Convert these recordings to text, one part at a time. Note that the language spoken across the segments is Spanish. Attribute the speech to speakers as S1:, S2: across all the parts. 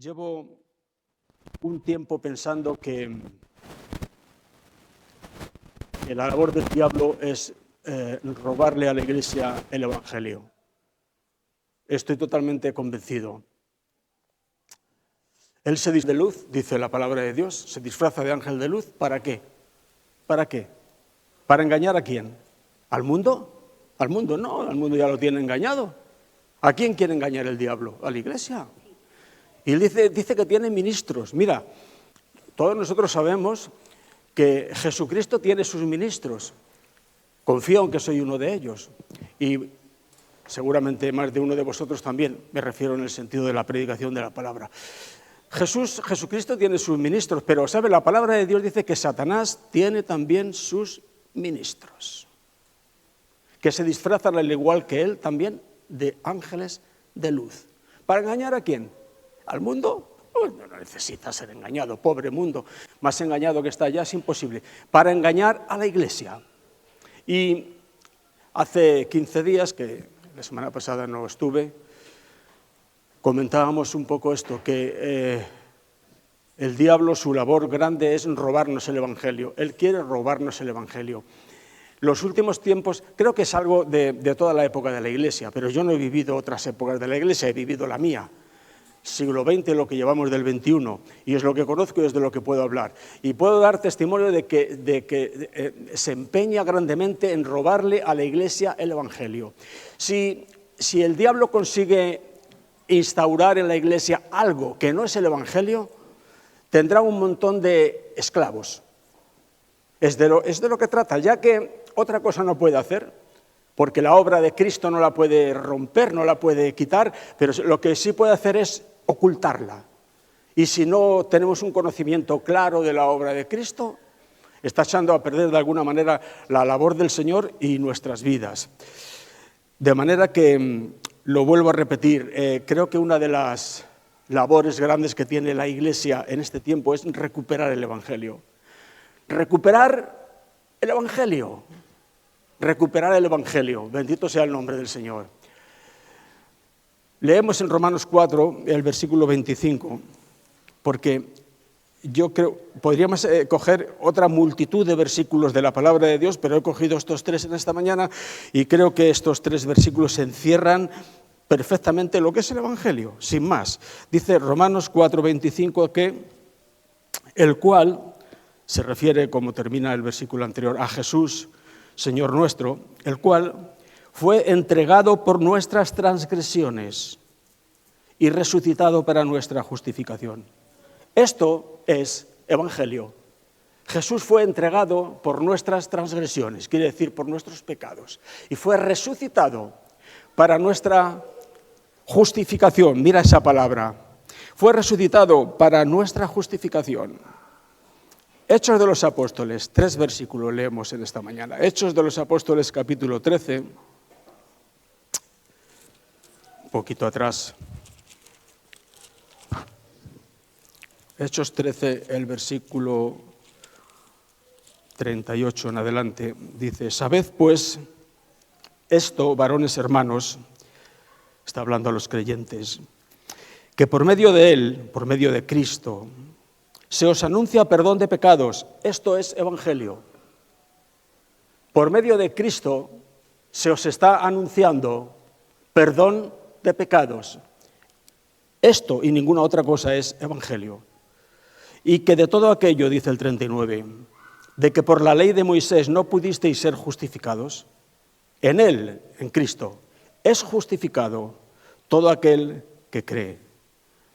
S1: Llevo un tiempo pensando que la labor del diablo es robarle a la Iglesia el Evangelio. Estoy totalmente convencido. Él se disfraza de luz, dice la palabra de Dios, se disfraza de ángel de luz. ¿Para qué? ¿Para qué? ¿Para engañar a quién? ¿Al mundo? Al mundo no, al mundo ya lo tiene engañado. ¿A quién quiere engañar el diablo? A la Iglesia. Y él dice que tiene ministros. Mira, todos nosotros sabemos que Jesucristo tiene sus ministros. Confío en que soy uno de ellos. Y seguramente más de uno de vosotros también, me refiero en el sentido de la predicación de la palabra. Jesucristo tiene sus ministros, pero ¿sabe? La palabra de Dios dice que Satanás tiene también sus ministros, que se disfrazan al igual que él también de ángeles de luz. ¿Para engañar a quién? ¿Al mundo? Pues no necesita ser engañado, pobre mundo, más engañado que está ya es imposible. Para engañar a la Iglesia. Y hace 15 días, que la semana pasada no estuve, comentábamos un poco esto, que el diablo, su labor grande es robarnos el Evangelio. Él quiere robarnos el Evangelio. Los últimos tiempos, creo que es algo de toda la época de la Iglesia, pero yo no he vivido otras épocas de la Iglesia, he vivido la mía. Siglo XX, lo que llevamos del XXI, y es lo que conozco y es de lo que puedo hablar. Y puedo dar testimonio de que se empeña grandemente en robarle a la Iglesia el Evangelio. Si el diablo consigue instaurar en la Iglesia algo que no es el Evangelio, tendrá un montón de esclavos. Es de lo que trata, ya que otra cosa no puede hacer, porque la obra de Cristo no la puede romper, no la puede quitar, pero lo que sí puede hacer es ocultarla. Y si no tenemos un conocimiento claro de la obra de Cristo, está echando a perder de alguna manera la labor del Señor y nuestras vidas. De manera que, lo vuelvo a repetir, creo que una de las labores grandes que tiene la Iglesia en este tiempo es recuperar el Evangelio. Recuperar el Evangelio. Recuperar el Evangelio. Bendito sea el nombre del Señor. Leemos en Romanos 4, el versículo 25, porque yo creo, podríamos coger otra multitud de versículos de la palabra de Dios, pero he cogido estos tres en esta mañana y creo que estos tres versículos encierran perfectamente lo que es el Evangelio, sin más. Dice Romanos 4, 25 que el cual, se refiere, como termina el versículo anterior, a Jesús, Señor nuestro, el cual fue entregado por nuestras transgresiones y resucitado para nuestra justificación. Esto es Evangelio. Jesús fue entregado por nuestras transgresiones, quiere decir por nuestros pecados, y fue resucitado para nuestra justificación. Mira esa palabra. Fue resucitado para nuestra justificación. Hechos de los Apóstoles, 3 versículos leemos en esta mañana. Hechos de los Apóstoles, capítulo 13, un poquito atrás. Hechos 13, el versículo 38 en adelante, dice: Sabed pues esto, varones hermanos, está hablando a los creyentes, que por medio de él, por medio de Cristo, se os anuncia perdón de pecados. Esto es Evangelio. Por medio de Cristo se os está anunciando perdón de pecados. Esto y ninguna otra cosa es Evangelio. Y que de todo aquello, dice el 39, de que por la ley de Moisés no pudisteis ser justificados, en él, en Cristo, es justificado todo aquel que cree.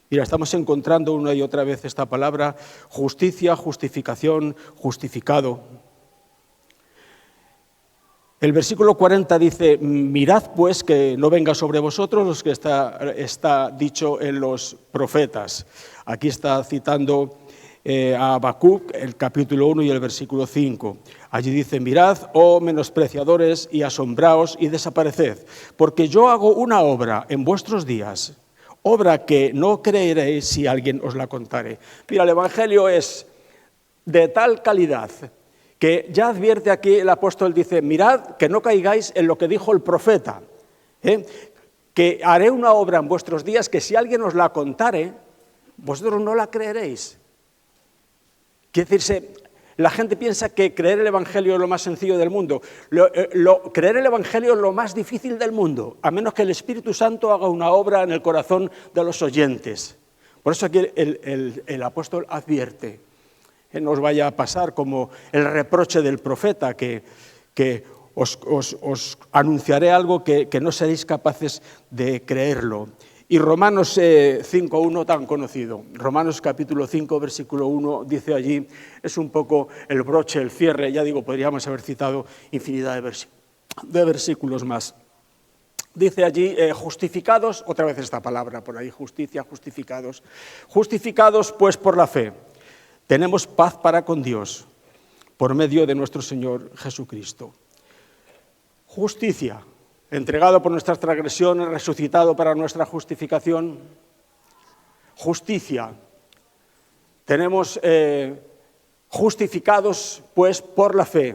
S1: Mira, estamos encontrando una y otra vez esta palabra, justicia, justificación, justificado. El versículo 40 dice: mirad pues que no venga sobre vosotros los que está dicho en los profetas. Aquí está citando a Habacuc, el capítulo 1 y el versículo 5. Allí dice: mirad, oh menospreciadores, y asombraos y desapareced, porque yo hago una obra en vuestros días, obra que no creeréis si alguien os la contare. Mira, el Evangelio es de tal calidad que ya advierte aquí el apóstol, dice: mirad que no caigáis en lo que dijo el profeta, que haré una obra en vuestros días que si alguien os la contare, vosotros no la creeréis. Quiere decirse, la gente piensa que creer el Evangelio es lo más sencillo del mundo. Creer el Evangelio es lo más difícil del mundo, a menos que el Espíritu Santo haga una obra en el corazón de los oyentes. Por eso aquí el apóstol advierte, que no os vaya a pasar como el reproche del profeta, que os anunciaré algo que no seréis capaces de creerlo. Y Romanos 5.1, tan conocido. Romanos capítulo 5, versículo 1, dice allí, es un poco el broche, el cierre, ya digo, podríamos haber citado infinidad de versículos más. Dice allí, justificados, otra vez esta palabra por ahí, justicia, justificados. Justificados pues por la fe, tenemos paz para con Dios, por medio de nuestro Señor Jesucristo. Justicia. Entregado por nuestras transgresiones, resucitado para nuestra justificación. Justicia. Tenemos justificados, pues, por la fe.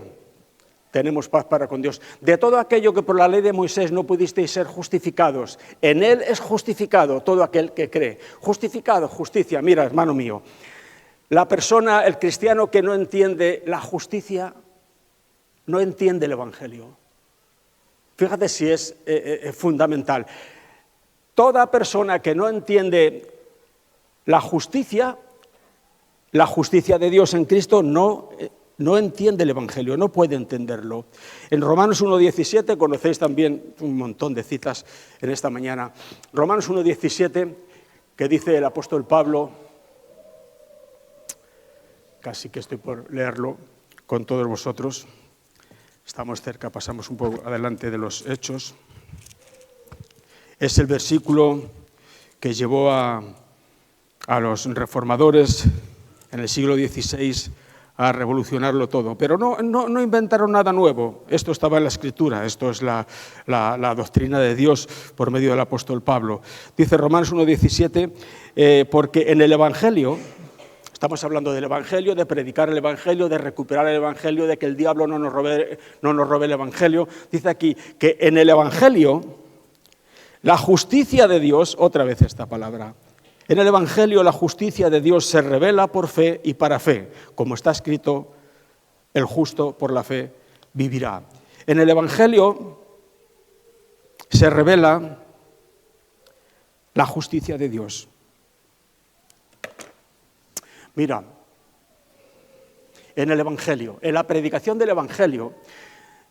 S1: Tenemos paz para con Dios. De todo aquello que por la ley de Moisés no pudisteis ser justificados, en él es justificado todo aquel que cree. Justificado, justicia. Mira, hermano mío, la persona, el cristiano que no entiende la justicia, no entiende el Evangelio. Fíjate si es fundamental. Toda persona que no entiende la justicia de Dios en Cristo, no entiende el Evangelio, no puede entenderlo. En Romanos 1.17, conocéis también un montón de citas en esta mañana. Romanos 1.17, que dice el apóstol Pablo, casi que estoy por leerlo con todos vosotros. Estamos cerca, pasamos un poco adelante de los Hechos. Es el versículo que llevó a los reformadores en el siglo XVI a revolucionarlo todo. Pero no inventaron nada nuevo. Esto estaba en la Escritura, esto es la doctrina de Dios por medio del apóstol Pablo. Dice Romanos 1.17, porque en el Evangelio... Estamos hablando del Evangelio, de predicar el Evangelio, de recuperar el Evangelio, de que el diablo no nos robe el Evangelio. Dice aquí que en el Evangelio, la justicia de Dios, otra vez esta palabra, en el Evangelio la justicia de Dios se revela por fe y para fe. Como está escrito, el justo por la fe vivirá. En el Evangelio se revela la justicia de Dios. Mira, en el Evangelio, en la predicación del Evangelio,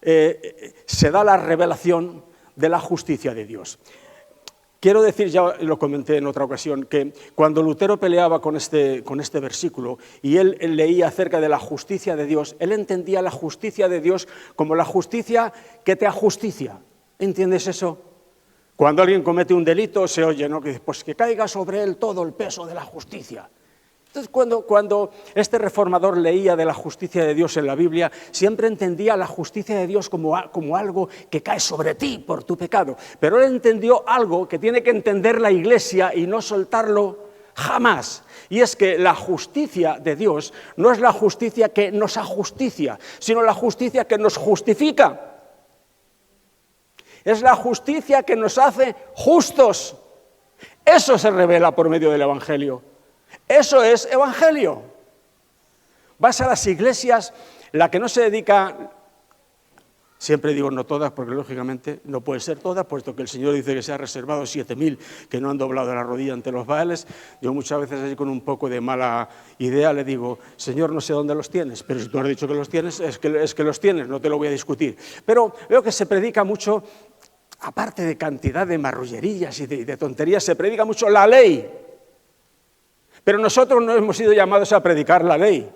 S1: se da la revelación de la justicia de Dios. Quiero decir, ya lo comenté en otra ocasión, que cuando Lutero peleaba con este versículo y él leía acerca de la justicia de Dios, él entendía la justicia de Dios como la justicia que te ajusticia. ¿Entiendes eso? Cuando alguien comete un delito, se oye, ¿no? Que dice, pues que caiga sobre él todo el peso de la justicia. Entonces, cuando este reformador leía de la justicia de Dios en la Biblia, siempre entendía la justicia de Dios como algo que cae sobre ti por tu pecado. Pero él entendió algo que tiene que entender la Iglesia y no soltarlo jamás. Y es que la justicia de Dios no es la justicia que nos ajusticia, sino la justicia que nos justifica. Es la justicia que nos hace justos. Eso se revela por medio del Evangelio. Eso es Evangelio. Vas a las iglesias, la que no se dedica, siempre digo no todas, porque lógicamente no pueden ser todas, puesto que el Señor dice que se ha reservado 7.000 que no han doblado la rodilla ante los Baales. Yo muchas veces así con un poco de mala idea le digo, Señor, no sé dónde los tienes, pero si tú has dicho que los tienes, es que los tienes, no te lo voy a discutir. Pero veo que se predica mucho, aparte de cantidad de marrullerías y de tonterías, se predica mucho la ley. Pero nosotros no hemos sido llamados a predicar la ley.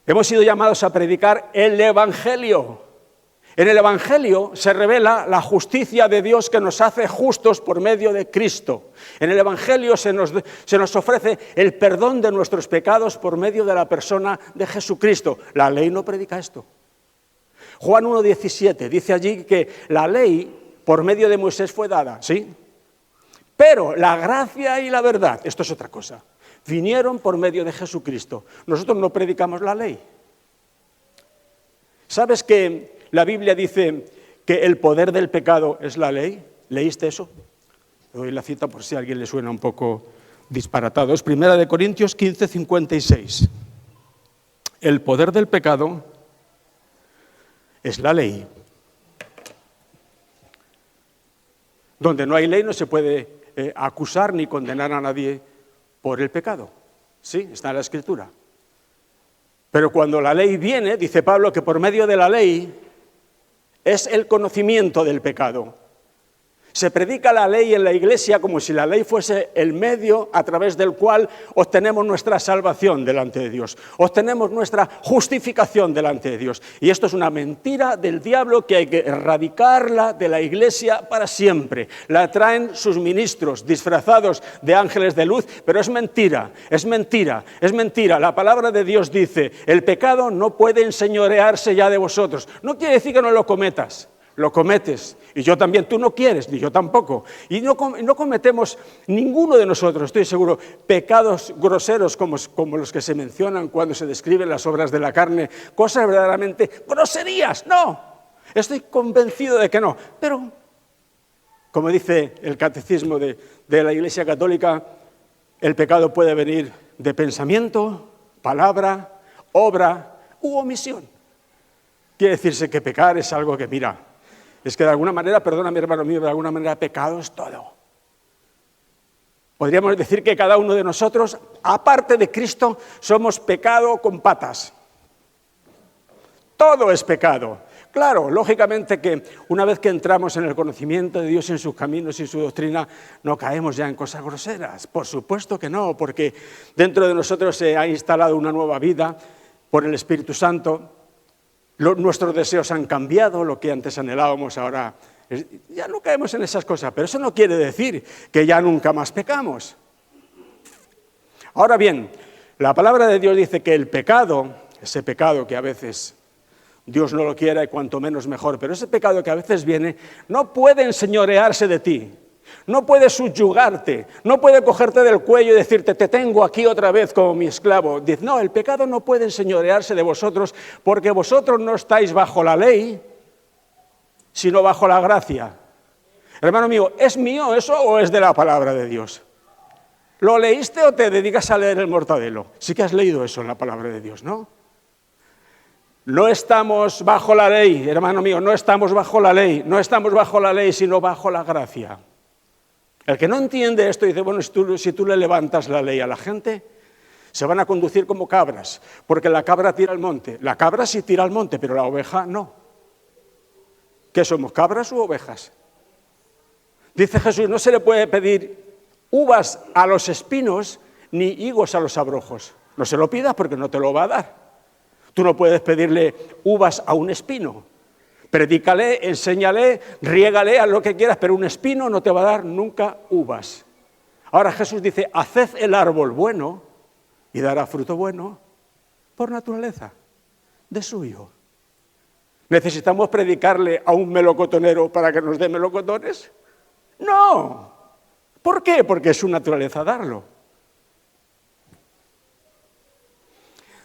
S1: Hemos sido llamados a predicar el Evangelio. En el Evangelio se revela la justicia de Dios que nos hace justos por medio de Cristo. En el Evangelio se nos ofrece el perdón de nuestros pecados por medio de la persona de Jesucristo. La ley no predica esto. Juan 1.17 dice allí que la ley por medio de Moisés fue dada, ¿sí? Pero la gracia y la verdad, esto es otra cosa, vinieron por medio de Jesucristo. Nosotros no predicamos la ley. ¿Sabes que la Biblia dice que el poder del pecado es la ley? ¿Leíste eso? Te doy la cita por si a alguien le suena un poco disparatados. 1 Corintios 15, 56. El poder del pecado es la ley. Donde no hay ley no se puede acusar ni condenar a nadie por el pecado. Sí, está en la Escritura. Pero cuando la ley viene, dice Pablo que por medio de la ley es el conocimiento del pecado. Se predica la ley en la Iglesia como si la ley fuese el medio a través del cual obtenemos nuestra salvación delante de Dios, obtenemos nuestra justificación delante de Dios. Y esto es una mentira del diablo que hay que erradicarla de la Iglesia para siempre. La traen sus ministros disfrazados de ángeles de luz, pero es mentira, es mentira, es mentira. La palabra de Dios dice, el pecado no puede enseñorearse ya de vosotros. No quiere decir que no lo cometas. Lo cometes, y yo también, tú no quieres, ni yo tampoco. Y no cometemos, ninguno de nosotros, estoy seguro, pecados groseros como los que se mencionan cuando se describen las obras de la carne, cosas verdaderamente groserías, no. Estoy convencido de que no, pero, como dice el catecismo de la Iglesia Católica, el pecado puede venir de pensamiento, palabra, obra u omisión. Quiere decirse que pecar es algo que, mira, es que de alguna manera, perdóname hermano mío, de alguna manera pecado es todo. Podríamos decir que cada uno de nosotros, aparte de Cristo, somos pecado con patas. Todo es pecado. Claro, lógicamente que una vez que entramos en el conocimiento de Dios, en sus caminos y su doctrina, no caemos ya en cosas groseras. Por supuesto que no, porque dentro de nosotros se ha instalado una nueva vida por el Espíritu Santo. Nuestros deseos han cambiado, lo que antes anhelábamos ahora, ya no caemos en esas cosas, pero eso no quiere decir que ya nunca más pecamos. Ahora bien, la palabra de Dios dice que el pecado, ese pecado que a veces Dios no lo quiera y cuanto menos mejor, pero ese pecado que a veces viene, no puede enseñorearse de ti. No puede subyugarte, no puede cogerte del cuello y decirte, te tengo aquí otra vez como mi esclavo. Dice, no, el pecado no puede enseñorearse de vosotros porque vosotros no estáis bajo la ley, sino bajo la gracia. Hermano mío, ¿es mío eso o es de la palabra de Dios? ¿Lo leíste o te dedicas a leer el Mortadelo? Sí que has leído eso en la palabra de Dios, ¿no? No estamos bajo la ley, hermano mío, no estamos bajo la ley, no estamos bajo la ley, sino bajo la gracia. El que no entiende esto dice, bueno, si tú le levantas la ley a la gente, se van a conducir como cabras, porque la cabra tira al monte. La cabra sí tira al monte, pero la oveja no. ¿Qué somos, cabras u ovejas? Dice Jesús, no se le puede pedir uvas a los espinos ni higos a los abrojos. No se lo pidas porque no te lo va a dar. Tú no puedes pedirle uvas a un espino. Predícale, enséñale, riégale, haz lo que quieras, pero un espino no te va a dar nunca uvas. Ahora Jesús dice, haced el árbol bueno y dará fruto bueno por naturaleza, de suyo. ¿Necesitamos predicarle a un melocotonero para que nos dé melocotones? No. ¿Por qué? Porque es su naturaleza darlo.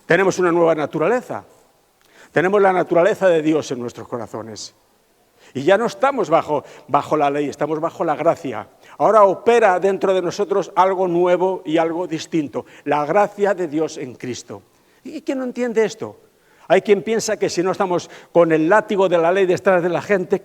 S1: Tenemos una nueva naturaleza. Tenemos la naturaleza de Dios en nuestros corazones. Y ya no estamos bajo la ley, estamos bajo la gracia. Ahora opera dentro de nosotros algo nuevo y algo distinto. La gracia de Dios en Cristo. ¿Y quién no entiende esto? Hay quien piensa que si no estamos con el látigo de la ley detrás de la gente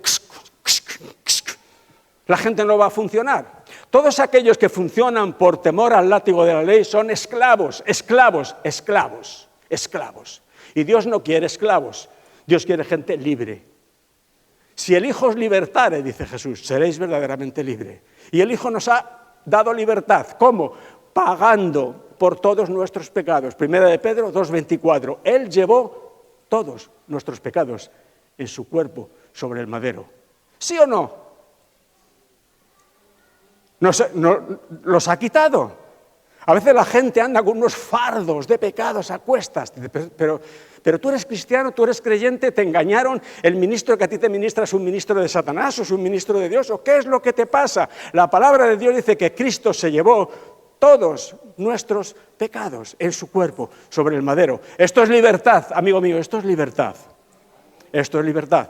S1: no va a funcionar. Todos aquellos que funcionan por temor al látigo de la ley son esclavos, esclavos, esclavos, esclavos. Y Dios no quiere esclavos, Dios quiere gente libre. Si el Hijo os libertare, dice Jesús, seréis verdaderamente libres. Y el Hijo nos ha dado libertad. ¿Cómo? Pagando por todos nuestros pecados. Primera de Pedro 2:24. Él llevó todos nuestros pecados en su cuerpo sobre el madero. ¿Sí o no? Los ha quitado. A veces la gente anda con unos fardos de pecados a cuestas, pero tú eres cristiano, tú eres creyente, te engañaron, el ministro que a ti te ministra es un ministro de Satanás o es un ministro de Dios, ¿o qué es lo que te pasa? La palabra de Dios dice que Cristo se llevó todos nuestros pecados en su cuerpo sobre el madero. Esto es libertad, amigo mío, esto es libertad. Esto es libertad.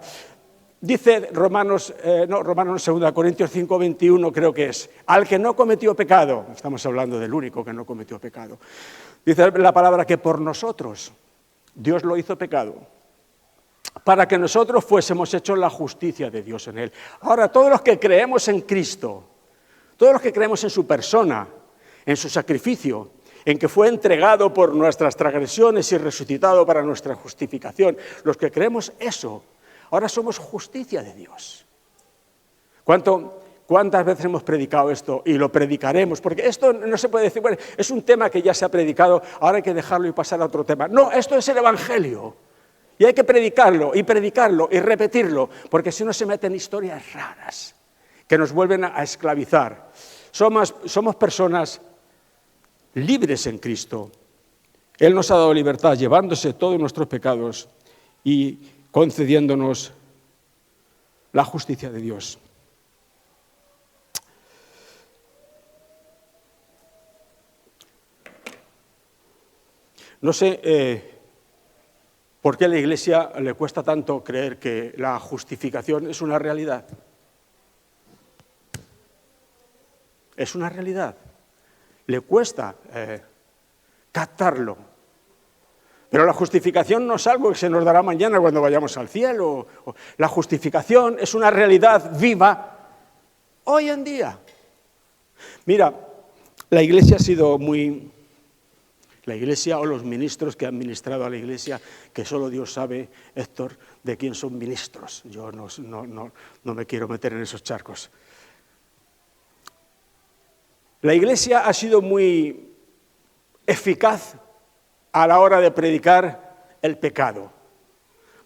S1: Dice Romanos 2 Corintios 5, 21 creo que es, al que no cometió pecado, estamos hablando del único que no cometió pecado, dice la palabra que por nosotros Dios lo hizo pecado, para que nosotros fuésemos hechos la justicia de Dios en él. Ahora, todos los que creemos en Cristo, todos los que creemos en su persona, en su sacrificio, en que fue entregado por nuestras transgresiones y resucitado para nuestra justificación, los que creemos eso, ahora somos justicia de Dios. ¿Cuántas veces hemos predicado esto? Y lo predicaremos, porque esto no se puede decir, bueno, es un tema que ya se ha predicado, ahora hay que dejarlo y pasar a otro tema. No, esto es el Evangelio. Y hay que predicarlo y repetirlo, porque si no se meten historias raras que nos vuelven a esclavizar. Somos personas libres en Cristo. Él nos ha dado libertad, llevándose todos nuestros pecados y concediéndonos la justicia de Dios. No sé por qué a la Iglesia le cuesta tanto creer que la justificación es una realidad. Es una realidad. Le cuesta captarlo. Pero la justificación no es algo que se nos dará mañana cuando vayamos al cielo. La justificación es una realidad viva hoy en día. Mira, la Iglesia ha sido muy... La Iglesia o los ministros que han ministrado a la Iglesia, que solo Dios sabe, Héctor, de quién son ministros. Yo no me quiero meter en esos charcos. La Iglesia ha sido muy eficaz a la hora de predicar el pecado.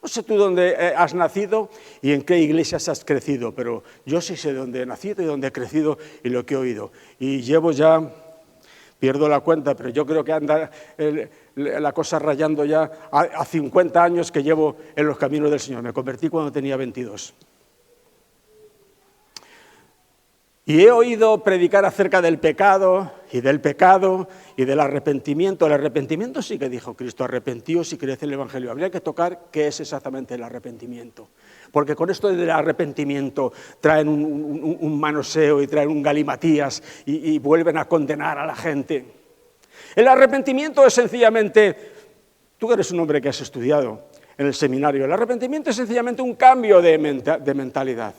S1: No sé tú dónde has nacido y en qué iglesias has crecido, pero yo sí sé dónde he nacido y dónde he crecido y lo que he oído. Y llevo ya, pierdo la cuenta, pero yo creo que anda la cosa rayando ya a 50 años que llevo en los caminos del Señor. Me convertí cuando tenía 22. Y he oído predicar acerca del pecado y del arrepentimiento. El arrepentimiento sí que dijo Cristo, arrepentíos si creéis en el Evangelio. Habría que tocar qué es exactamente el arrepentimiento. Porque con esto del arrepentimiento traen un manoseo y traen un galimatías y vuelven a condenar a la gente. El arrepentimiento es sencillamente, tú eres un hombre que has estudiado en el seminario, el arrepentimiento es sencillamente un cambio de mentalidad.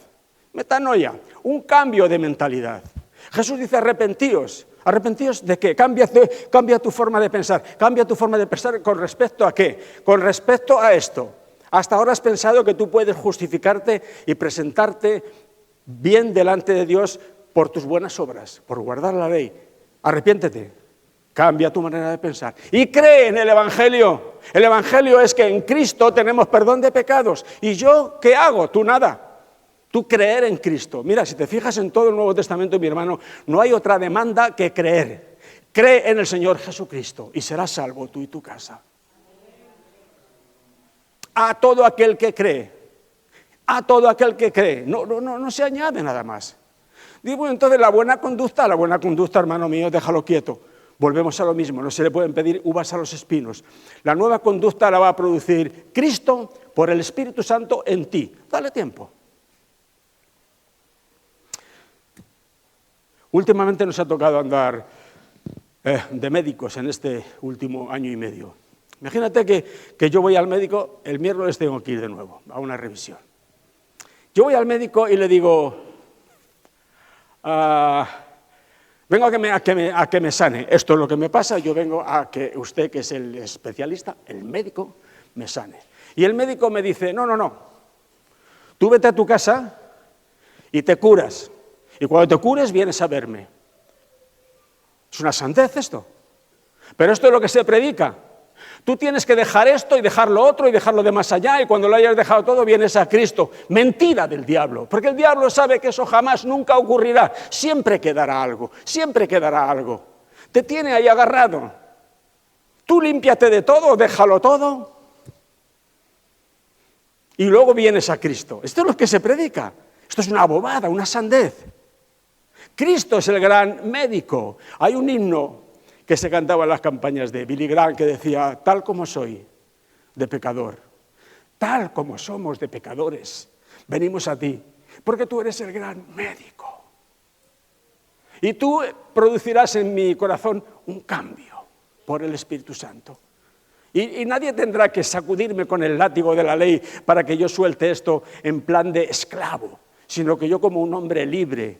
S1: Metanoia, un cambio de mentalidad. Jesús dice arrepentíos. ¿Arrepentíos de qué? Cambia tu forma de pensar. Cambia tu forma de pensar con respecto a qué. Con respecto a esto. Hasta ahora has pensado que tú puedes justificarte y presentarte bien delante de Dios por tus buenas obras, por guardar la ley. Arrepiéntete. Cambia tu manera de pensar. Y cree en el Evangelio. El Evangelio es que en Cristo tenemos perdón de pecados. ¿Y yo qué hago? Tú nada. Tú creer en Cristo. Mira, si te fijas en todo el Nuevo Testamento, mi hermano, no hay otra demanda que creer. Cree en el Señor Jesucristo y serás salvo tú y tu casa. A todo aquel que cree. A todo aquel que cree. No se añade nada más. Digo, entonces la buena conducta, hermano mío, déjalo quieto. Volvemos a lo mismo, no se le pueden pedir uvas a los espinos. La nueva conducta la va a producir Cristo por el Espíritu Santo en ti. Dale tiempo. Últimamente nos ha tocado andar de médicos en este último año y medio. Imagínate que yo voy al médico, el miércoles tengo que ir de nuevo a una revisión. Yo voy al médico y le digo, vengo a que me sane. Esto es lo que me pasa, yo vengo a que usted, que es el especialista, el médico, me sane. Y el médico me dice, no, tú vete a tu casa y te curas. Y cuando te cures vienes a verme. Es una santez esto. Pero esto es lo que se predica. Tú tienes que dejar esto y dejar lo otro y dejar lo de más allá y cuando lo hayas dejado todo vienes a Cristo. Mentira del diablo, porque el diablo sabe que eso jamás, nunca ocurrirá. Siempre quedará algo, siempre quedará algo. Te tiene ahí agarrado. Tú límpiate de todo, déjalo todo y luego vienes a Cristo. Esto es lo que se predica. Esto es una bobada, una sandez. Cristo es el gran médico. Hay un himno que se cantaba en las campañas de Billy Graham que decía, tal como soy de pecador, tal como somos de pecadores, Venimos a ti, porque tú eres el gran médico. Y tú producirás en mi corazón un cambio por el Espíritu Santo. Y nadie tendrá que sacudirme con el látigo de la ley para que yo suelte esto en plan de esclavo, sino que yo como un hombre libre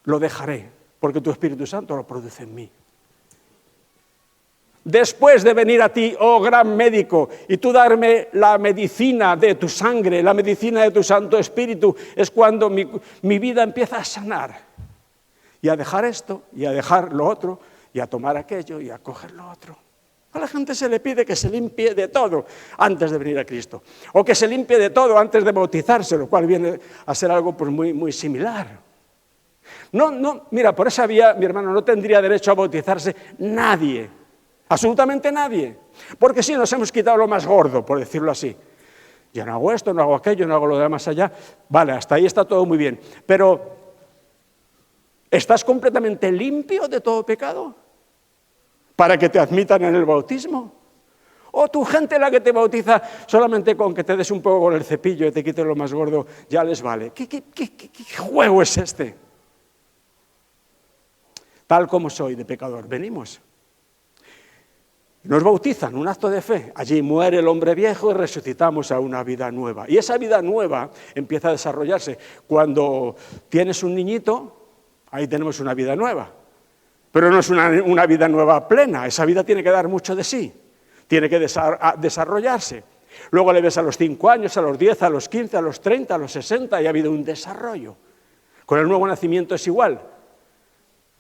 S1: lo dejaré, porque tu Espíritu Santo lo produce en mí. Después de venir a ti, oh gran médico, y tú darme la medicina de tu sangre, la medicina de tu Santo Espíritu, es cuando mi vida empieza a sanar. Y a dejar esto, y a dejar lo otro, y a tomar aquello, y a coger lo otro. A la gente se le pide que se limpie de todo antes de venir a Cristo, o que se limpie de todo antes de bautizarse, lo cual viene a ser algo pues, muy similar. No, mira, por esa vía, mi hermano, no tendría derecho a bautizarse nadie, absolutamente nadie, porque sí nos hemos quitado lo más gordo, por decirlo así. Yo no hago esto, no hago aquello, no hago lo de más allá. Vale, hasta ahí está todo muy bien, pero ¿estás completamente limpio de todo pecado para que te admitan en el bautismo? ¿O tu gente la que te bautiza solamente con que te des un poco con el cepillo y te quites lo más gordo ya les vale? ¿Qué juego es este? Tal como soy de pecador, venimos. Nos bautizan, un acto de fe. Allí muere el hombre viejo y resucitamos a una vida nueva. Y esa vida nueva empieza a desarrollarse. Cuando tienes un niñito, ahí tenemos una vida nueva. Pero no es una vida nueva plena, esa vida tiene que dar mucho de sí, tiene que desarrollarse. Luego le ves a los 5 años, a los 10, a los 15, a los 30, a los 60 y ha habido un desarrollo. Con el nuevo nacimiento es igual.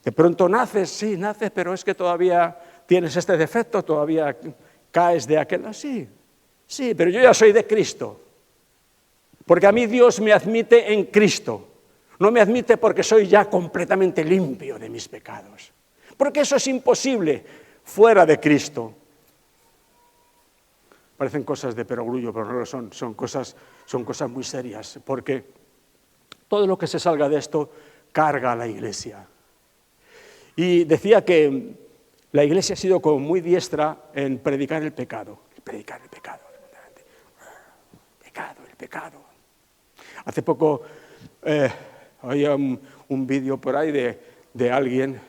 S1: De pronto naces, sí, naces, pero es que todavía tienes este defecto, todavía caes de aquel. Sí, pero yo ya soy de Cristo. Porque a mí Dios me admite en Cristo. No me admite porque soy ya completamente limpio de mis pecados. Porque eso es imposible fuera de Cristo. Parecen cosas de perogrullo, pero no lo son. Son cosas muy serias. Porque todo lo que se salga de esto carga a la Iglesia. Y decía que la Iglesia ha sido como muy diestra en predicar el pecado. Predicar el pecado. El pecado. Hace poco había un vídeo por ahí de alguien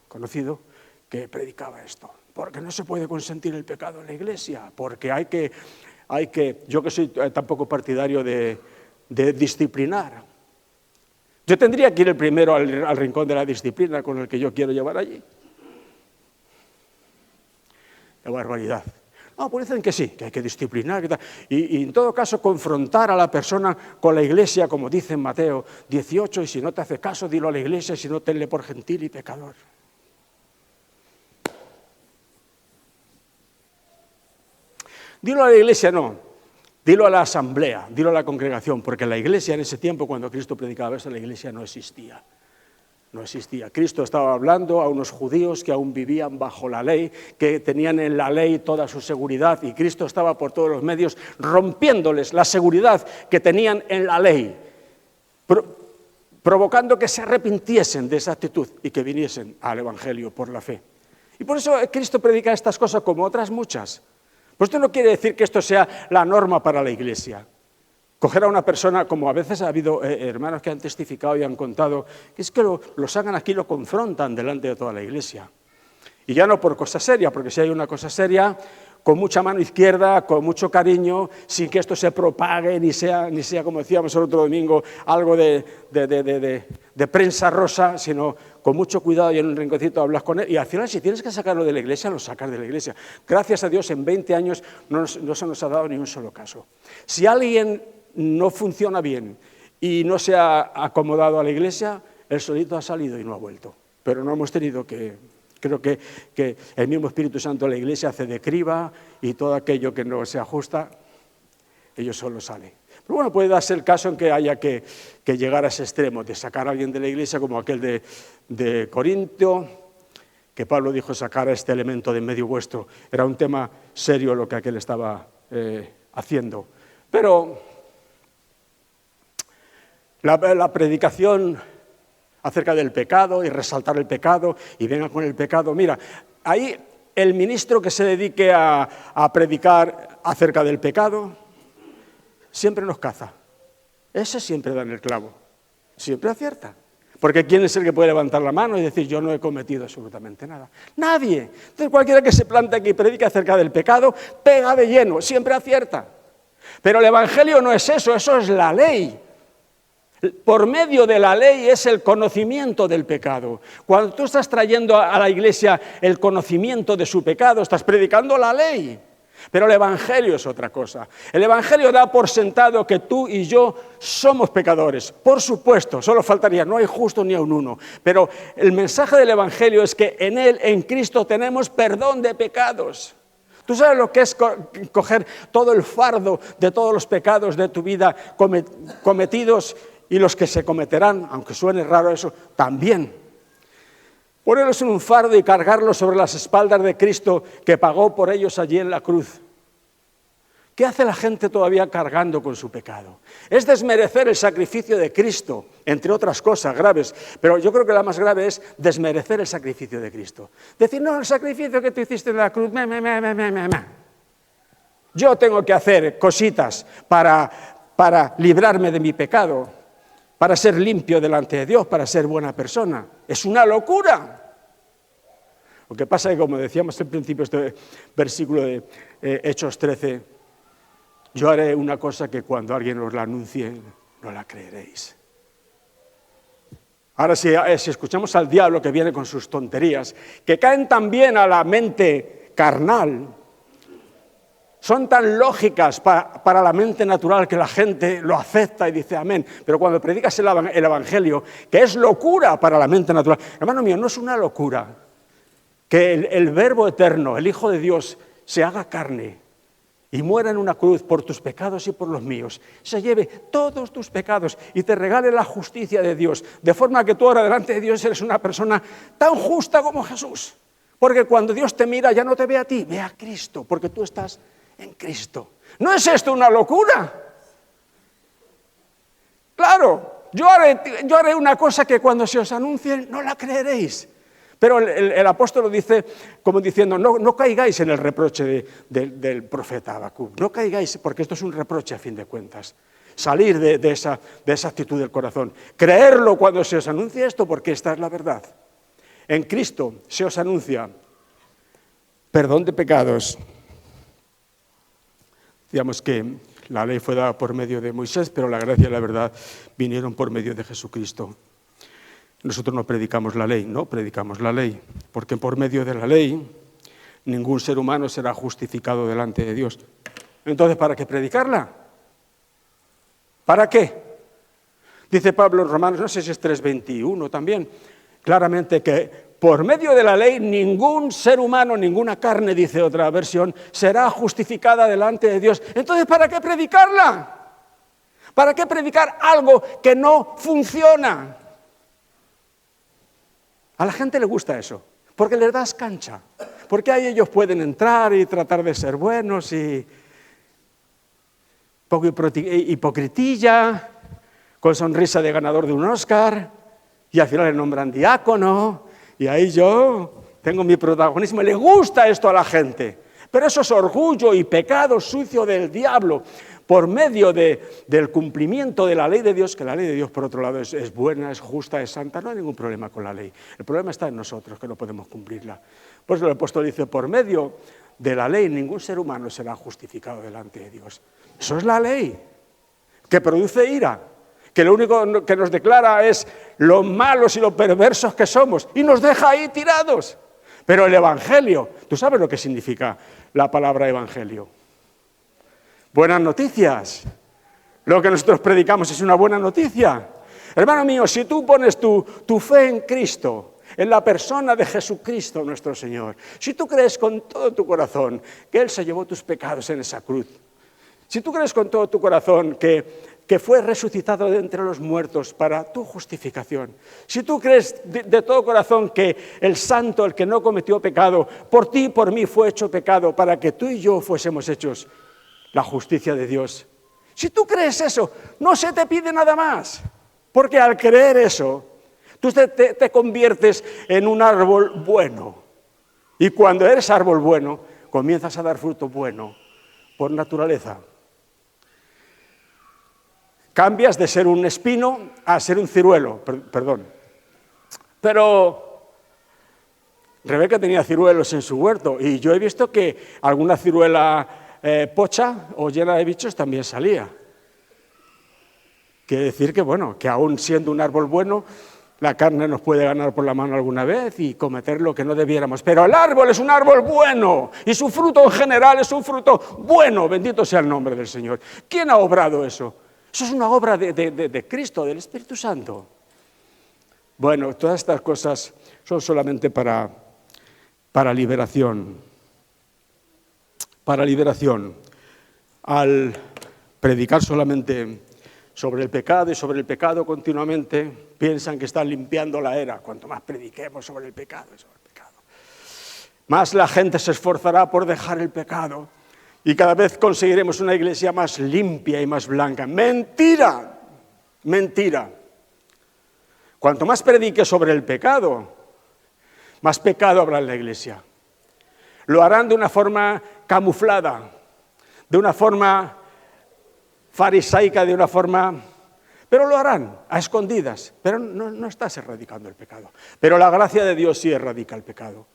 S1: conocido que predicaba esto. Porque no se puede consentir el pecado en la Iglesia. Porque hay que yo que soy tampoco partidario de disciplinar. Yo tendría que ir el primero al rincón de la disciplina con el que yo quiero llevar allí. La barbaridad. No, pues dicen que sí, que hay que disciplinar. Que tal. Y en todo caso confrontar a la persona con la Iglesia, como dice en Mateo 18, y si no te hace caso, dilo a la Iglesia, si no, tenle por gentil y pecador. Dilo a la Iglesia no, dilo a la asamblea, dilo a la congregación, porque la Iglesia en ese tiempo, cuando Cristo predicaba eso, la Iglesia no existía. No existía. Cristo estaba hablando a unos judíos que aún vivían bajo la ley, que tenían en la ley toda su seguridad, y Cristo estaba por todos los medios rompiéndoles la seguridad que tenían en la ley, provocando que se arrepintiesen de esa actitud y que viniesen al Evangelio por la fe. Y por eso Cristo predica estas cosas como otras muchas. Pues esto no quiere decir que esto sea la norma para la Iglesia. Coger a una persona, como a veces ha habido hermanos que han testificado y han contado, que es que lo sacan aquí y lo confrontan delante de toda la Iglesia. Y ya no por cosa seria, porque si hay una cosa seria, con mucha mano izquierda, con mucho cariño, sin que esto se propague, ni sea como decíamos el otro domingo, algo de prensa rosa, sino con mucho cuidado y en un rinconcito hablas con él. Y al final, si tienes que sacarlo de la Iglesia, lo sacas de la Iglesia. Gracias a Dios, en 20 años no se nos ha dado ni un solo caso. Si alguien no funciona bien y no se ha acomodado a la Iglesia, el solito ha salido y no ha vuelto. Pero no hemos tenido que... Creo que el mismo Espíritu Santo de la Iglesia hace de criba y todo aquello que no se ajusta, ello solo sale. Pero bueno, puede darse el caso en que haya que llegar a ese extremo, de sacar a alguien de la Iglesia, como aquel de Corinto, que Pablo dijo sacar a este elemento de en medio vuestro. Era un tema serio lo que aquel estaba haciendo. Pero la predicación acerca del pecado y resaltar el pecado y venga con el pecado. Mira, ahí el ministro que se dedique a predicar acerca del pecado siempre nos caza. ese siempre da en el clavo, siempre acierta. Porque ¿quién es el que puede levantar la mano y decir yo no he cometido absolutamente nada? Nadie. Entonces cualquiera que se plante aquí y predique acerca del pecado, pega de lleno, siempre acierta. Pero el Evangelio no es eso, eso es la ley. Por medio de la ley es el conocimiento del pecado. Cuando tú estás trayendo a la iglesia el conocimiento de su pecado, estás predicando la ley. Pero el Evangelio es otra cosa. El Evangelio da por sentado que tú y yo somos pecadores. Por supuesto, solo faltaría, no hay justo ni aun uno. Pero el mensaje del Evangelio es que en Él, en Cristo, tenemos perdón de pecados. ¿Tú sabes lo que es coger todo el fardo de todos los pecados de tu vida cometidos y los que se cometerán, aunque suene raro eso, también? Ponerlos en un fardo y cargarlos sobre las espaldas de Cristo que pagó por ellos allí en la cruz. ¿Qué hace la gente todavía cargando con su pecado? Es desmerecer el sacrificio de Cristo, entre otras cosas graves, pero yo creo que la más grave es desmerecer el sacrificio de Cristo. Decir, no, el sacrificio que tú hiciste en la cruz, yo tengo que hacer cositas para librarme de mi pecado, para ser limpio delante de Dios, para ser buena persona. Es una locura. Lo que pasa es que, como decíamos al principio, este versículo de Hechos 13, yo haré una cosa que cuando alguien os la anuncie, no la creeréis. Ahora, si escuchamos al diablo que viene con sus tonterías, que caen también a la mente carnal, son tan lógicas para la mente natural que la gente lo acepta y dice amén. Pero cuando predicas el Evangelio, que es locura para la mente natural, hermano mío, no es una locura que el Verbo eterno, el Hijo de Dios, se haga carne y muera en una cruz por tus pecados y por los míos, se lleve todos tus pecados y te regale la justicia de Dios, de forma que tú ahora delante de Dios eres una persona tan justa como Jesús. Porque cuando Dios te mira ya no te ve a ti, ve a Cristo, porque tú estás en Cristo. ¿No es esto una locura? Claro, yo haré una cosa que cuando se os anuncie no la creeréis. Pero el apóstol lo dice como diciendo, no caigáis en el reproche del profeta Habacuc, no caigáis, porque esto es un reproche a fin de cuentas. Salir de esa actitud del corazón, creerlo cuando se os anuncie esto, porque esta es la verdad. En Cristo se os anuncia perdón de pecados. Digamos que la ley fue dada por medio de Moisés, pero la gracia y la verdad vinieron por medio de Jesucristo. Nosotros no predicamos la ley, no predicamos la ley, porque por medio de la ley ningún ser humano será justificado delante de Dios. Entonces, ¿para qué predicarla? ¿Para qué? Dice Pablo en Romanos, no sé si es 3:21 también, claramente que por medio de la ley ningún ser humano, ninguna carne, dice otra versión, será justificada delante de Dios. Entonces, ¿para qué predicarla? ¿Para qué predicar algo que no funciona? A la gente le gusta eso, porque les das cancha, porque ahí ellos pueden entrar y tratar de ser buenos y poco hipocritilla, con sonrisa de ganador de un Oscar, y al final le nombran diácono, y ahí yo tengo mi protagonismo. Le gusta esto a la gente, pero eso es orgullo y pecado sucio del diablo. Por medio del cumplimiento de la ley de Dios, que la ley de Dios, por otro lado, es buena, es justa, es santa, no hay ningún problema con la ley. El problema está en nosotros, que no podemos cumplirla. Por eso el apóstol dice, por medio de la ley ningún ser humano será justificado delante de Dios. Eso es la ley, que produce ira, que lo único que nos declara es lo malos y lo perversos que somos, y nos deja ahí tirados. Pero el Evangelio, ¿tú sabes lo que significa la palabra Evangelio? Buenas noticias. Lo que nosotros predicamos es una buena noticia. Hermano mío, si tú pones tu fe en Cristo, en la persona de Jesucristo nuestro Señor, si tú crees con todo tu corazón que Él se llevó tus pecados en esa cruz, si tú crees con todo tu corazón que fue resucitado de entre los muertos para tu justificación, si tú crees de todo corazón que el santo, el que no cometió pecado, por ti y por mí fue hecho pecado para que tú y yo fuésemos hechos la justicia de Dios. Si tú crees eso, no se te pide nada más, porque al creer eso, tú te conviertes en un árbol bueno. Y cuando eres árbol bueno, comienzas a dar fruto bueno por naturaleza. Cambias de ser un espino a ser un ciruelo, perdón. Pero Rebeca tenía ciruelos en su huerto y yo he visto que alguna ciruela pocha o llena de bichos también salía. Quiere decir que, bueno, que aún siendo un árbol bueno, la carne nos puede ganar por la mano alguna vez y cometer lo que no debiéramos. Pero el árbol es un árbol bueno y su fruto en general es un fruto bueno. Bendito sea el nombre del Señor. ¿Quién ha obrado eso? Eso es una obra de Cristo, del Espíritu Santo. Bueno, todas estas cosas son solamente para liberación. Para liberación. Al predicar solamente sobre el pecado y sobre el pecado continuamente, piensan que están limpiando la era. Cuanto más prediquemos sobre el pecado y sobre el pecado, más la gente se esforzará por dejar el pecado y cada vez conseguiremos una iglesia más limpia y más blanca. ¡Mentira! Mentira. Cuanto más predique sobre el pecado, más pecado habrá en la iglesia. Lo harán de una forma camuflada, de una forma farisaica, de una forma... Pero lo harán a escondidas, pero no estás erradicando el pecado. Pero la gracia de Dios sí erradica el pecado,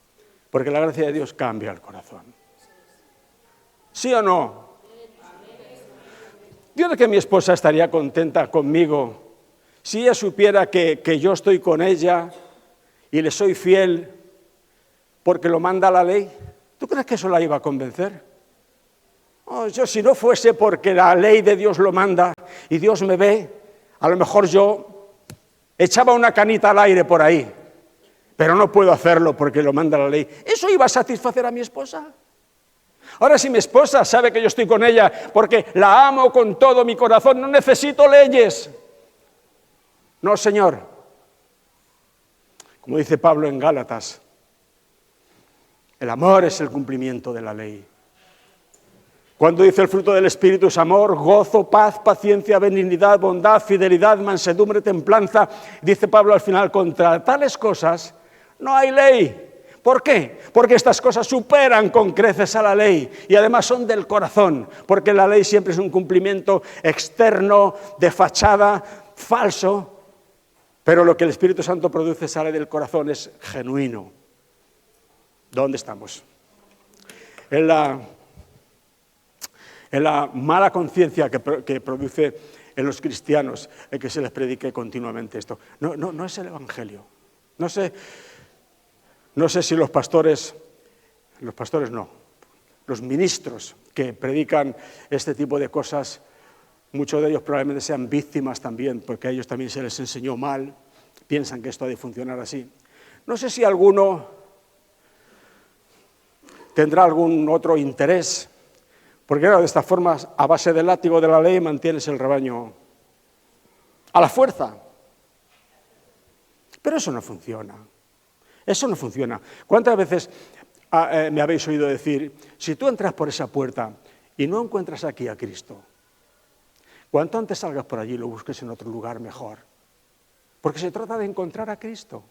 S1: porque la gracia de Dios cambia el corazón. ¿Sí o no? Yo creo que mi esposa estaría contenta conmigo si ella supiera que yo estoy con ella y le soy fiel porque lo manda la ley. ¿Tú crees que eso la iba a convencer? Yo, si no fuese porque la ley de Dios lo manda y Dios me ve, a lo mejor yo echaba una canita al aire por ahí, pero no puedo hacerlo porque lo manda la ley. ¿Eso iba a satisfacer a mi esposa? Ahora, si mi esposa sabe que yo estoy con ella porque la amo con todo mi corazón, no necesito leyes. No, Señor. Como dice Pablo en Gálatas, el amor es el cumplimiento de la ley. Cuando dice el fruto del Espíritu es amor, gozo, paz, paciencia, benignidad, bondad, fidelidad, mansedumbre, templanza, dice Pablo al final, contra tales cosas no hay ley. ¿Por qué? Porque estas cosas superan con creces a la ley y además son del corazón, porque la ley siempre es un cumplimiento externo, de fachada, falso, pero lo que el Espíritu Santo produce sale del corazón, es genuino. ¿Dónde estamos? En la mala conciencia que produce en los cristianos el que se les predique continuamente esto. No es el Evangelio. No sé si los pastores no, los ministros que predican este tipo de cosas, muchos de ellos probablemente sean víctimas también, porque a ellos también se les enseñó mal, piensan que esto ha de funcionar así. No sé si alguno tendrá algún otro interés, porque de esta forma, a base del látigo de la ley, mantienes el rebaño a la fuerza. Pero eso no funciona. Eso no funciona. ¿Cuántas veces me habéis oído decir, si tú entras por esa puerta y no encuentras aquí a Cristo, cuanto antes salgas por allí lo busques en otro lugar mejor? Porque se trata de encontrar a Cristo.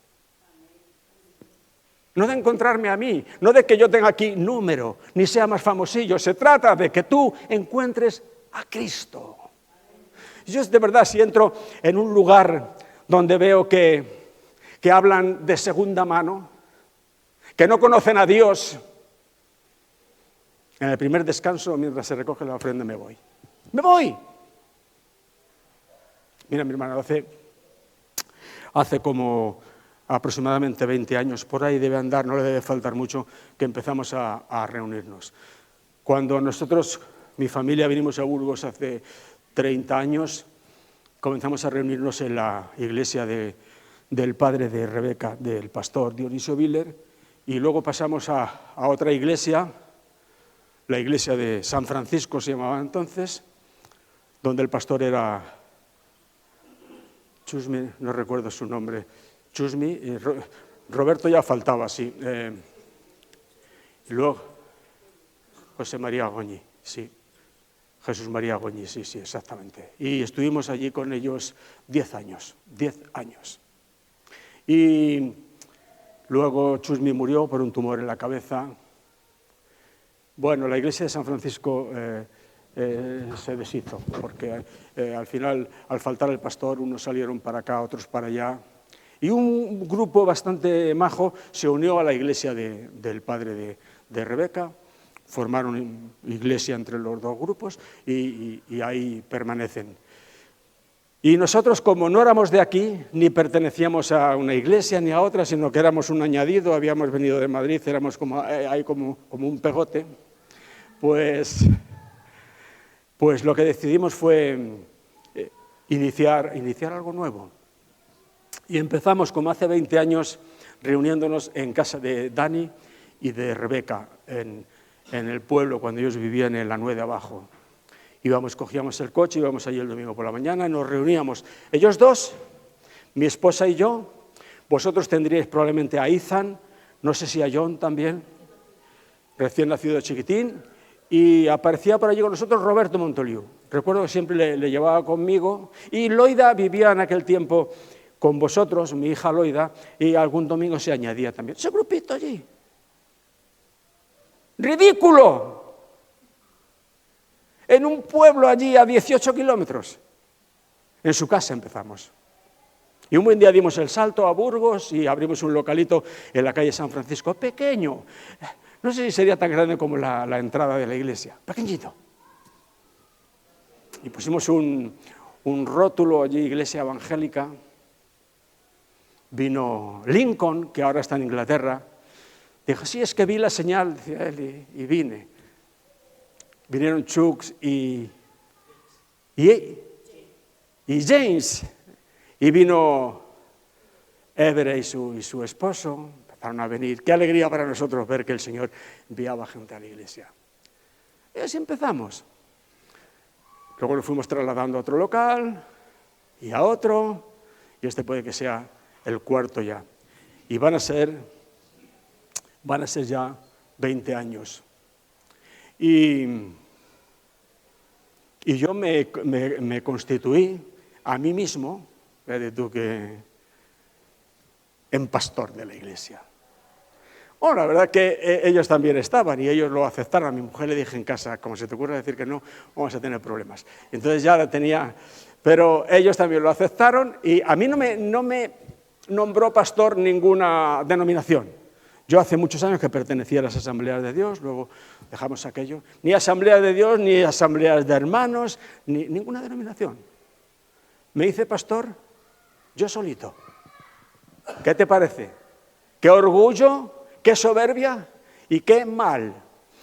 S1: No de encontrarme a mí, no de que yo tenga aquí número, ni sea más famosillo. Se trata de que tú encuentres a Cristo. Yo de verdad, si entro en un lugar donde veo que hablan de segunda mano, que no conocen a Dios, en el primer descanso, mientras se recoge la ofrenda, me voy. ¡Me voy! Mira, mi hermano, hace como aproximadamente 20 años, por ahí debe andar, no le debe faltar mucho, que empezamos a reunirnos. Cuando nosotros, mi familia, vinimos a Burgos hace 30 años, comenzamos a reunirnos en la iglesia del padre de Rebeca, del pastor Dionisio Viller, y luego pasamos a otra iglesia, la iglesia de San Francisco se llamaba entonces, donde el pastor era Chusmi, no recuerdo su nombre, Chusmi, Roberto ya faltaba, sí. Y luego José María Goñi, sí. Jesús María Goñi, sí, exactamente. Y estuvimos allí con ellos 10 años. Y luego Chusmi murió por un tumor en la cabeza. Bueno, la iglesia de San Francisco se deshizo, porque al final, al faltar el pastor, unos salieron para acá, otros para allá. Y un grupo bastante majo se unió a la iglesia del padre de Rebeca, formaron iglesia entre los dos grupos y ahí permanecen. Y nosotros, como no éramos de aquí, ni pertenecíamos a una iglesia ni a otra, sino que éramos un añadido, habíamos venido de Madrid, éramos como un pegote, pues lo que decidimos fue iniciar algo nuevo. Y empezamos, como hace 20 años, reuniéndonos en casa de Dani y de Rebeca, en el pueblo, cuando ellos vivían en la Nue de abajo. Cogíamos el coche, íbamos allí el domingo por la mañana y nos reuníamos. Ellos dos, mi esposa y yo, vosotros tendríais probablemente a Ethan, no sé si a John también, recién nacido chiquitín, y aparecía por allí con nosotros Roberto Montoliu. Recuerdo que siempre le llevaba conmigo, y Loida vivía en aquel tiempo con vosotros, mi hija Loida, y algún domingo se añadía también. Ese grupito allí. ¡Ridículo! En un pueblo allí a 18 kilómetros. En su casa empezamos. Y un buen día dimos el salto a Burgos y abrimos un localito en la calle San Francisco, pequeño. No sé si sería tan grande como la entrada de la iglesia, pequeñito. Y pusimos un rótulo allí, iglesia evangélica. Vino Lincoln, que ahora está en Inglaterra. Dijo, sí, es que vi la señal, decía él, y vine. Vinieron Chucks y James, y vino Everett y su esposo, empezaron a venir. Qué alegría para nosotros ver que el Señor enviaba gente a la iglesia. Y así empezamos. Luego nos fuimos trasladando a otro local y a otro, y este puede que sea el cuarto ya. Y van a ser ya 20 años. Y yo me constituí a mí mismo, fíjate tú que, en pastor de la iglesia. Bueno, la verdad que ellos también estaban y ellos lo aceptaron. A mi mujer le dije en casa, como se te ocurre decir que no, vamos a tener problemas. Entonces ya la tenía, pero ellos también lo aceptaron y a mí no me nombró pastor ninguna denominación. Yo hace muchos años que pertenecía a las Asambleas de Dios, luego dejamos aquello. Ni Asambleas de Dios, ni Asambleas de Hermanos, ni ninguna denominación. Me hice pastor yo solito. ¿Qué te parece? ¿Qué orgullo? ¿Qué soberbia? ¿Y qué mal?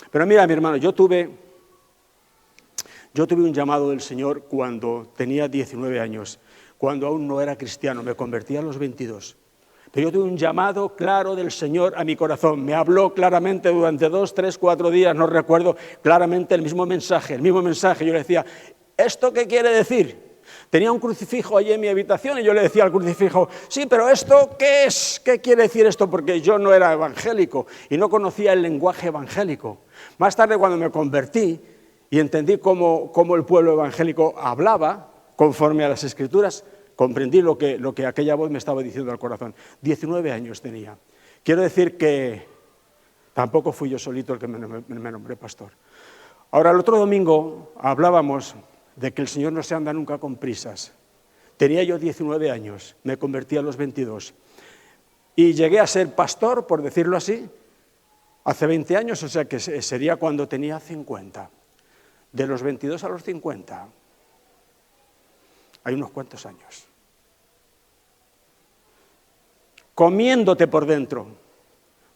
S1: Pero mira, mi hermano, yo tuve un llamado del Señor cuando tenía 19 años, cuando aún no era cristiano, me convertí a los 22. Pero yo tuve un llamado claro del Señor a mi corazón. Me habló claramente durante 2, 3, 4 días, no recuerdo claramente el mismo mensaje. Yo le decía, ¿esto qué quiere decir? Tenía un crucifijo allí en mi habitación y yo le decía al crucifijo, sí, pero ¿esto qué es? ¿Qué quiere decir esto? Porque yo no era evangélico y no conocía el lenguaje evangélico. Más tarde, cuando me convertí y entendí cómo el pueblo evangélico hablaba conforme a las Escrituras, comprendí lo que aquella voz me estaba diciendo al corazón. 19 años tenía. Quiero decir que tampoco fui yo solito el que me nombré pastor. Ahora, el otro domingo hablábamos de que el Señor no se anda nunca con prisas. Tenía yo 19 años, me convertí a los 22. Y llegué a ser pastor, por decirlo así, hace 20 años, o sea que sería cuando tenía 50. De los 22 a los 50. Hay unos cuantos años. Comiéndote por dentro,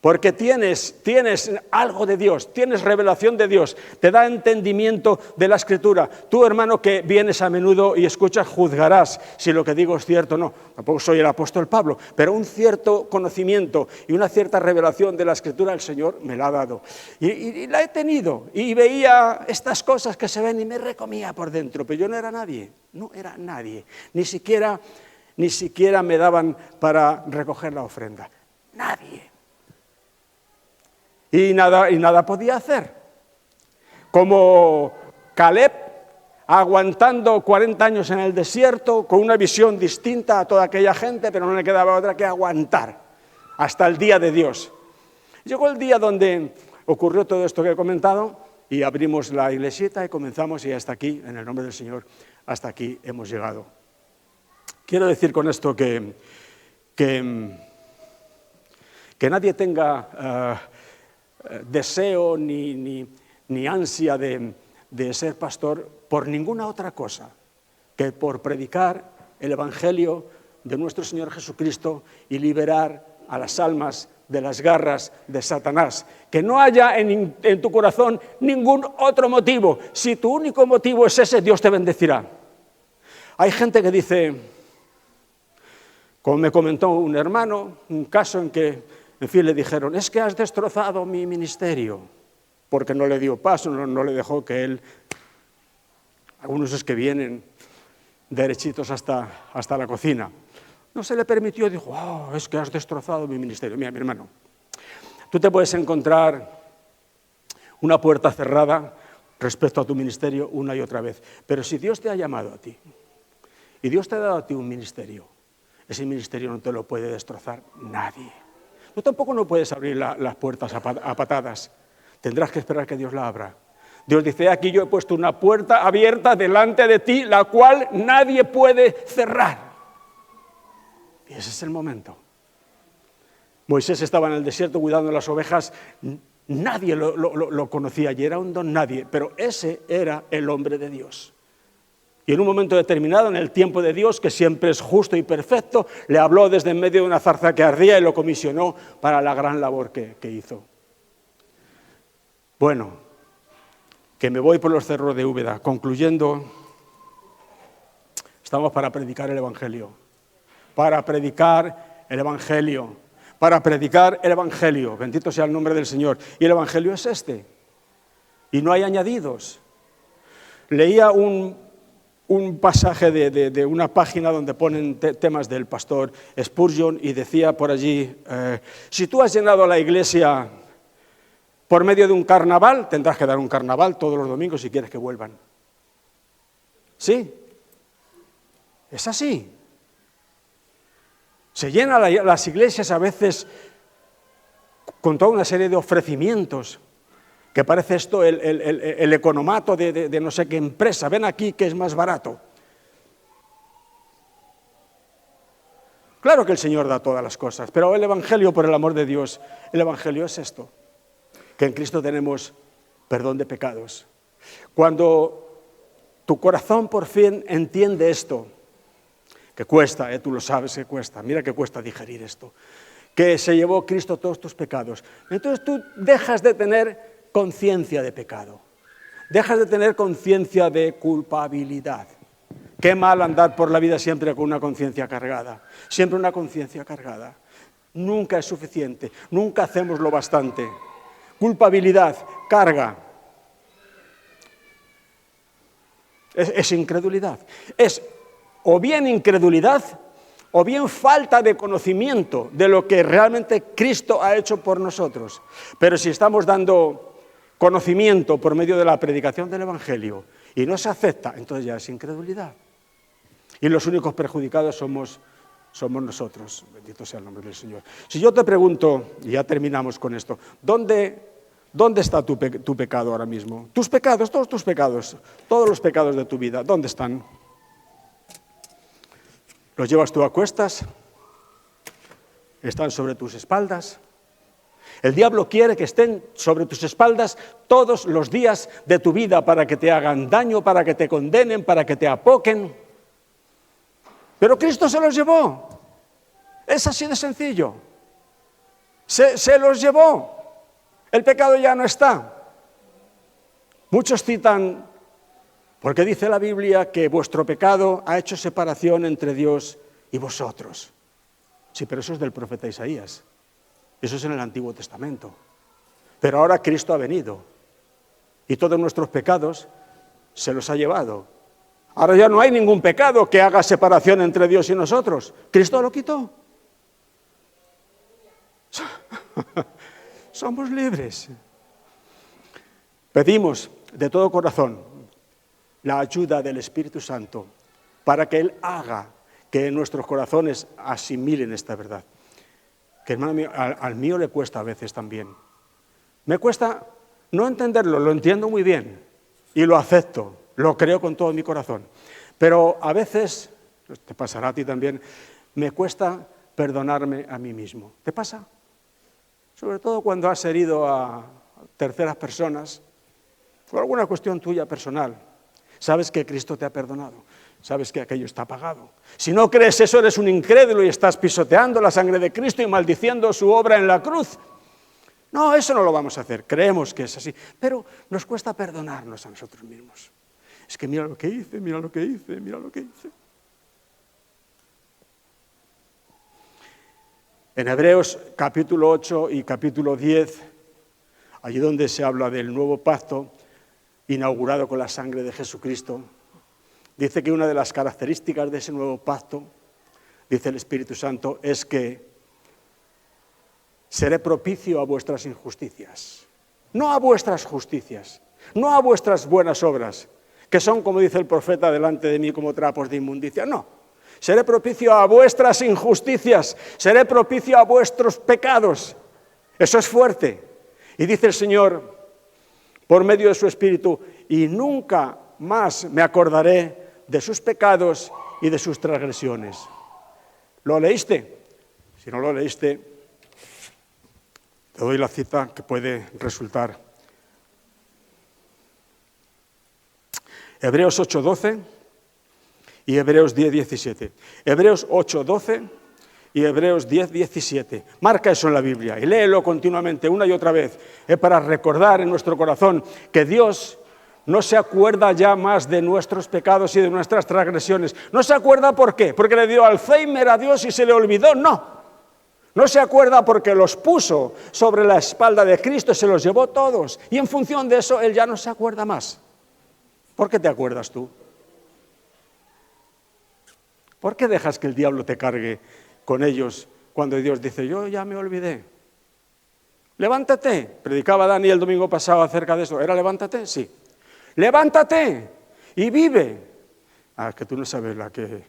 S1: porque tienes algo de Dios, tienes revelación de Dios, te da entendimiento de la Escritura. Tú, hermano, que vienes a menudo y escuchas, juzgarás si lo que digo es cierto o no. Tampoco soy el apóstol Pablo, pero un cierto conocimiento y una cierta revelación de la Escritura el Señor me la ha dado. Y la he tenido, y veía estas cosas que se ven y me recomía por dentro, pero yo no era nadie, ni siquiera me daban para recoger la ofrenda, nadie. Y nada podía hacer. Como Caleb, aguantando 40 años en el desierto, con una visión distinta a toda aquella gente, pero no le quedaba otra que aguantar hasta el día de Dios. Llegó el día donde ocurrió todo esto que he comentado, y abrimos la iglesieta y comenzamos y hasta aquí, en el nombre del Señor, hasta aquí hemos llegado. Quiero decir con esto que nadie tenga deseo ni ansia de ser pastor por ninguna otra cosa que por predicar el Evangelio de nuestro Señor Jesucristo y liberar a las almas de las garras de Satanás. Que no haya en tu corazón ningún otro motivo. Si tu único motivo es ese, Dios te bendecirá. Hay gente que dice, como me comentó un hermano, un caso en que, en fin, le dijeron, es que has destrozado mi ministerio, porque no le dio paso, no le dejó que él, algunos es que vienen derechitos hasta la cocina. No se le permitió, dijo, oh, es que has destrozado mi ministerio. Mira, mi hermano, tú te puedes encontrar una puerta cerrada respecto a tu ministerio una y otra vez, pero si Dios te ha llamado a ti y Dios te ha dado a ti un ministerio, ese ministerio no te lo puede destrozar nadie. Tú tampoco no puedes abrir las puertas a patadas, tendrás que esperar que Dios la abra. Dios dice, aquí yo he puesto una puerta abierta delante de ti, la cual nadie puede cerrar. Y ese es el momento. Moisés estaba en el desierto cuidando las ovejas, nadie lo conocía y era un don nadie, pero ese era el hombre de Dios. Y en un momento determinado, en el tiempo de Dios, que siempre es justo y perfecto, le habló desde en medio de una zarza que ardía y lo comisionó para la gran labor que hizo. Bueno, que me voy por los cerros de Úbeda. Concluyendo, estamos para predicar el Evangelio. Para predicar el Evangelio. Para predicar el Evangelio. Bendito sea el nombre del Señor. Y el Evangelio es este. Y no hay añadidos. Leía un pasaje de una página donde ponen temas del pastor Spurgeon y decía por allí, si tú has llenado la iglesia por medio de un carnaval, tendrás que dar un carnaval todos los domingos si quieres que vuelvan. ¿Sí? Es así. Se llenan las iglesias a veces con toda una serie de ofrecimientos, que parece esto el economato de no sé qué empresa. Ven aquí que es más barato. Claro que el Señor da todas las cosas, pero el Evangelio, por el amor de Dios, el Evangelio es esto, que en Cristo tenemos perdón de pecados. Cuando tu corazón por fin entiende esto, que cuesta, tú lo sabes que cuesta, mira que cuesta digerir esto, que se llevó Cristo todos tus pecados, entonces tú dejas de tener conciencia de pecado, dejas de tener conciencia de culpabilidad. Qué mal andar por la vida siempre con una conciencia cargada, siempre una conciencia cargada. Nunca es suficiente, nunca hacemos lo bastante. Culpabilidad, carga. Es incredulidad. Es o bien incredulidad o bien falta de conocimiento de lo que realmente Cristo ha hecho por nosotros. Pero si estamos dando conocimiento por medio de la predicación del Evangelio y no se acepta, entonces ya es incredulidad. Y los únicos perjudicados somos nosotros. Bendito sea el nombre del Señor. Si yo te pregunto, y ya terminamos con esto, ¿dónde está tu pecado ahora mismo? Tus pecados, todos tus pecados, todos los pecados de tu vida, ¿dónde están? ¿Los llevas tú a cuestas? ¿Están sobre tus espaldas? El diablo quiere que estén sobre tus espaldas todos los días de tu vida para que te hagan daño, para que te condenen, para que te apoquen. Pero Cristo se los llevó. Es así de sencillo. Se los llevó. El pecado ya no está. Muchos citan, porque dice la Biblia que vuestro pecado ha hecho separación entre Dios y vosotros. Sí, pero eso es del profeta Isaías. Eso es en el Antiguo Testamento. Pero ahora Cristo ha venido y todos nuestros pecados se los ha llevado. Ahora ya no hay ningún pecado que haga separación entre Dios y nosotros. Cristo lo quitó. Somos libres. Pedimos de todo corazón la ayuda del Espíritu Santo para que Él haga que nuestros corazones asimilen esta verdad. Que hermano mío, al mío le cuesta a veces también. Me cuesta No entenderlo, lo entiendo muy bien y lo acepto, lo creo con todo mi corazón. Pero a veces, te pasará a ti también, me cuesta perdonarme a mí mismo. ¿Te pasa? Sobre todo cuando has herido a terceras personas por alguna cuestión tuya personal. Sabes que Cristo te ha perdonado, sabes que aquello está pagado. Si no crees eso, eres un incrédulo y estás pisoteando la sangre de Cristo y maldiciendo su obra en la cruz. No, eso no lo vamos a hacer, creemos que es así, pero nos cuesta perdonarnos a nosotros mismos. Es que mira lo que hice, mira lo que hice, mira lo que hice. En Hebreos capítulo 8 y capítulo 10, allí donde se habla del nuevo pacto, inaugurado con la sangre de Jesucristo, dice que una de las características de ese nuevo pacto, dice el Espíritu Santo, es que seré propicio a vuestras injusticias, no a vuestras justicias, no a vuestras buenas obras, que son, como dice el profeta, delante de mí como trapos de inmundicia, no. Seré propicio a vuestras injusticias, seré propicio a vuestros pecados. Eso es fuerte. Y dice el Señor, por medio de su Espíritu, y nunca más me acordaré de sus pecados y de sus transgresiones. ¿Lo leíste? Si no lo leíste, te doy la cita que puede resultar. Hebreos 8:12 y Hebreos 10:17. Hebreos 8:12 y Hebreos 10:17. Marca eso en la Biblia y léelo continuamente una y otra vez. Es para recordar en nuestro corazón que Dios no se acuerda ya más de nuestros pecados y de nuestras transgresiones. No se acuerda ¿por qué? Porque le dio Alzheimer a Dios y se le olvidó. No. No se acuerda porque los puso sobre la espalda de Cristo, se los llevó todos. Y en función de eso, Él ya no se acuerda más. ¿Por qué te acuerdas tú? ¿Por qué dejas que el diablo te cargue con ellos cuando Dios dice, yo ya me olvidé? Levántate. Predicaba Dani el domingo pasado acerca de eso. ¿Era levántate? Sí. Levántate y vive. Que tú no sabes la que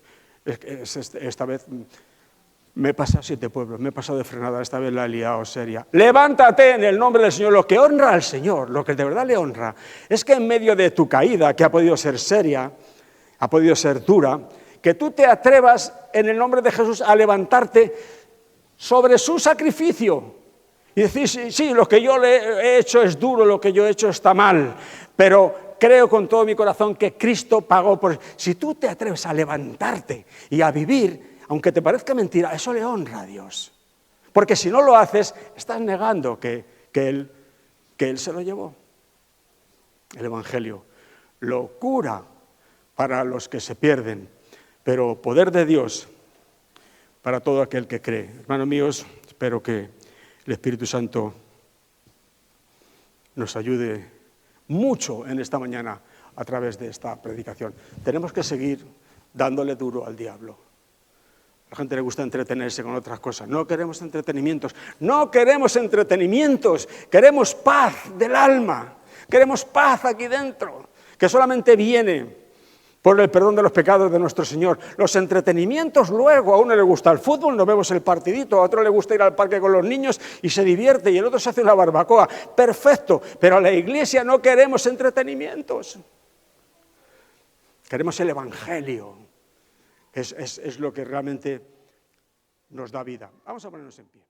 S1: esta vez me he pasado 7 pueblos, me he pasado de frenada, esta vez la he liado seria. Levántate en el nombre del Señor. Lo que honra al Señor, lo que de verdad le honra, es que en medio de tu caída, que ha podido ser seria, ha podido ser dura, que tú te atrevas en el nombre de Jesús a levantarte sobre su sacrificio y decir, sí, lo que yo le he hecho es duro, lo que yo he hecho está mal, pero creo con todo mi corazón que Cristo pagó por... Si tú te atreves a levantarte y a vivir, aunque te parezca mentira, eso le honra a Dios. Porque si no lo haces, estás negando que Él se lo llevó. El Evangelio, locura para los que se pierden, pero poder de Dios para todo aquel que cree. Hermanos míos, espero que el Espíritu Santo nos ayude mucho en esta mañana a través de esta predicación. Tenemos que seguir dándole duro al diablo. A la gente le gusta entretenerse con otras cosas. No queremos entretenimientos. No queremos entretenimientos. Queremos paz del alma. Queremos paz aquí dentro, que solamente viene por el perdón de los pecados de nuestro Señor. Los entretenimientos luego, a uno le gusta el fútbol, nos vemos el partidito, a otro le gusta ir al parque con los niños y se divierte, y el otro se hace una barbacoa. Perfecto, pero a la iglesia no queremos entretenimientos. Queremos el Evangelio. Es lo que realmente nos da vida. Vamos a ponernos en pie.